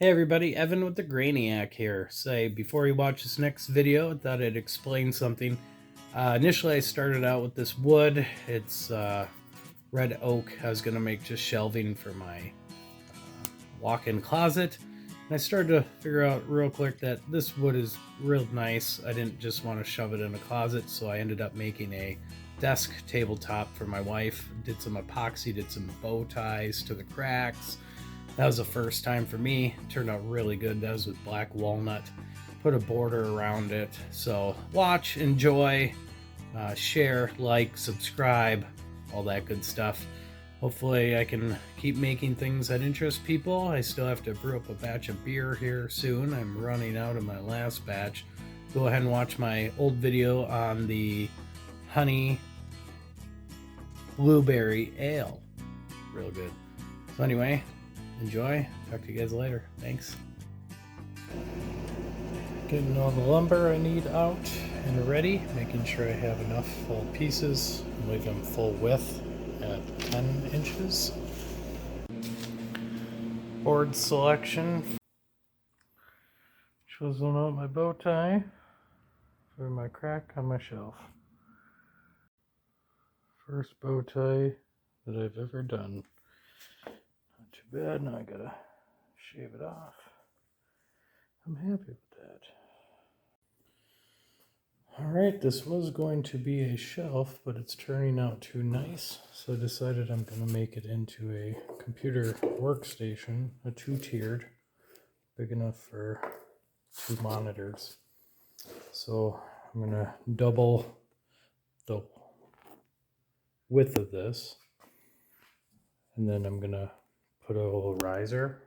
Hey everybody, Evan with the Grainiac here. Say, before you watch this next video, I thought I'd explain something. Initially, I started out with this wood. It's red oak. I was going to make just shelving for my walk-in closet. And I started to figure out real quick that this wood is real nice. I didn't just want to shove it in a closet, so I ended up making a desk tabletop for my wife. Did some epoxy, did some bow ties to the cracks. That was the first time for me. It turned out really good. That was with black walnut. Put a border around it. So watch, enjoy, share, like, subscribe, all that good stuff. Hopefully I can keep making things that interest people. I still have to brew up a batch of beer here soon. I'm running out of my last batch. Go ahead and watch my old video on the honey blueberry ale. Real good. So anyway, enjoy. Talk to you guys later. Thanks. Getting all the lumber I need out and ready. Making sure I have enough full pieces. Leave them full width at 10 inches. Board selection. Chiseling out my bow tie for my crack on my shelf. First bow tie that I've ever done. Not too bad. Now I gotta shave it off. I'm happy with that. Alright, this was going to be a shelf, but it's turning out too nice, so I decided I'm going to make it into a computer workstation, a two-tiered, big enough for 2 monitors. So I'm going to double the width of this, and then I'm going to put a little riser,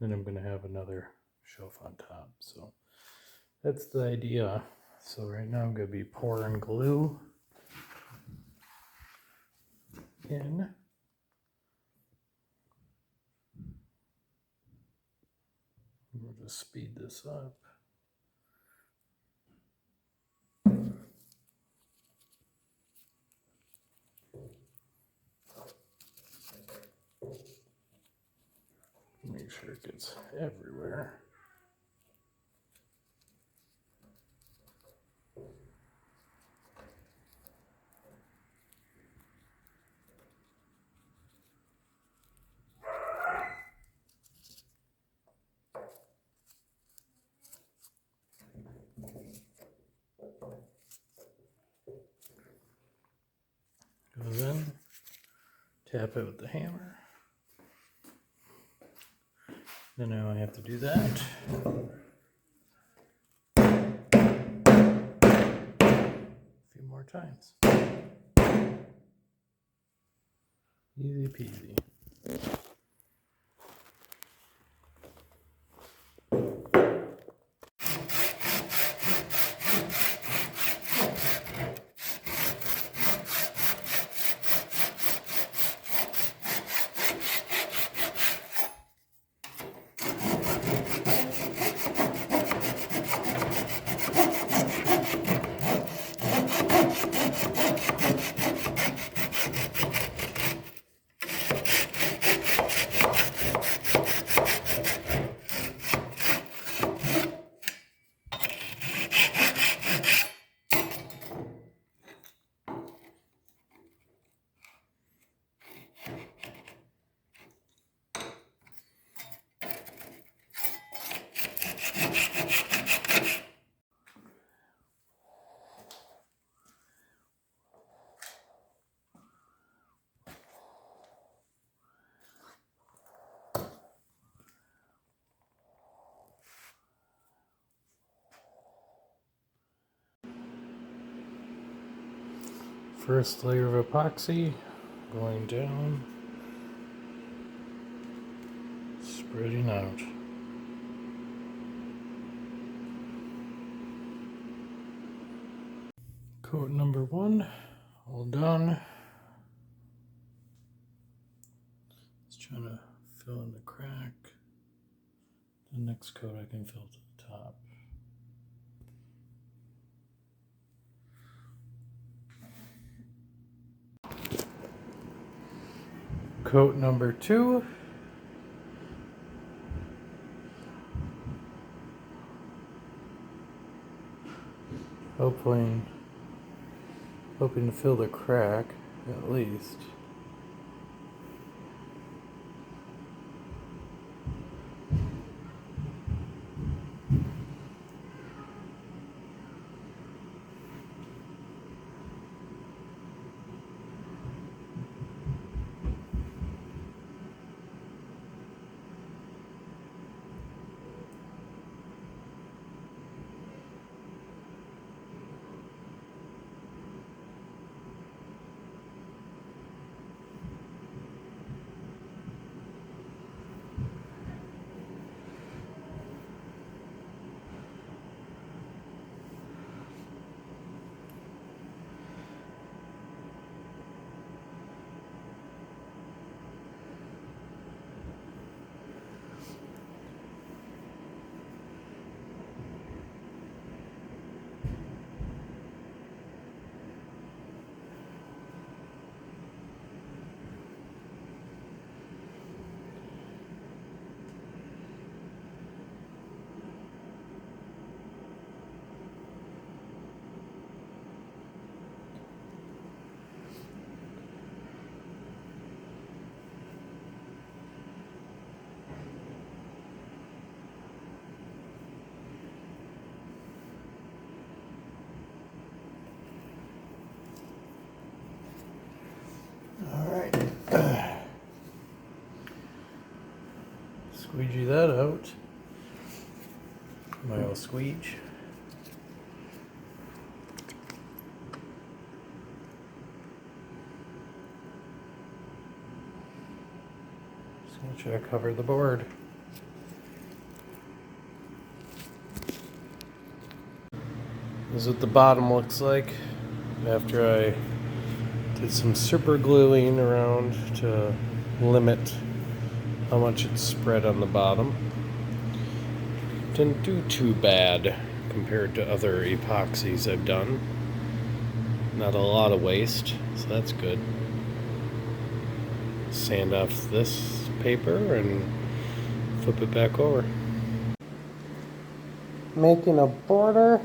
then I'm going to have another shelf on top. So that's the idea. So right now I'm going to be pouring glue in. We'll just speed this up. Make sure it gets everywhere. Goes in, tap it with the hammer. Then now I have to do that. A few more times. Easy peasy. First layer of epoxy going down, spreading out. Coat number 1, all done. Just trying to fill in the crack. The next coat I can fill to the top. Coat number 2. hoping to fill the crack at least. Squeegee that out. My old squeege. Just gonna try to cover the board. This is what the bottom looks like after I did some super gluing around to limit how much it's spread on the bottom. Didn't do too bad compared to other epoxies I've done. Not a lot of waste, so that's good. Sand off this paper and flip it back over. Making a border,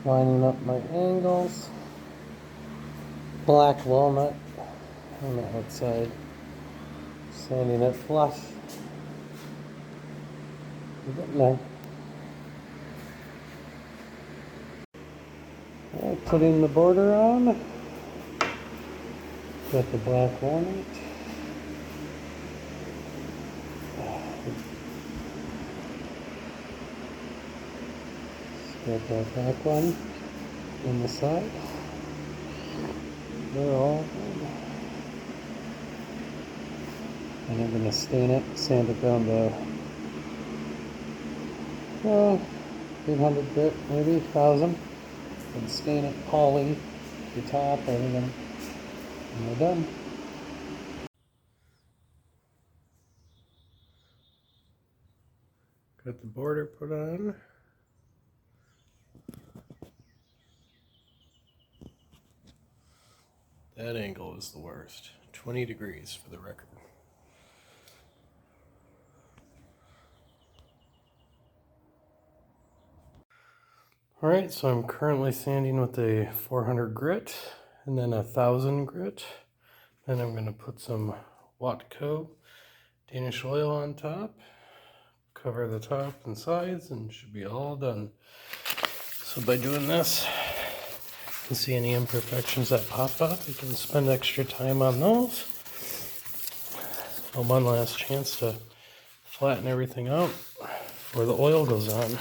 lining up my angles. Black walnut on the outside. Sanding it flush. Getting there. Alright, putting the border on. Got the black walnut. Got that back one on the side. They're all good. And I'm going to stain it, sand it down to 800 grit, maybe 1,000. And stain it poly, the top, everything. And we're done. Got the border put on. That angle is the worst. 20 degrees for the record. Alright, so I'm currently sanding with a 400 grit and then 1,000 grit. Then I'm going to put some Watco Danish oil on top, cover the top and sides, and should be all done. So by doing this, you can see any imperfections that pop up. You can spend extra time on those. One last chance to flatten everything out before the oil goes on.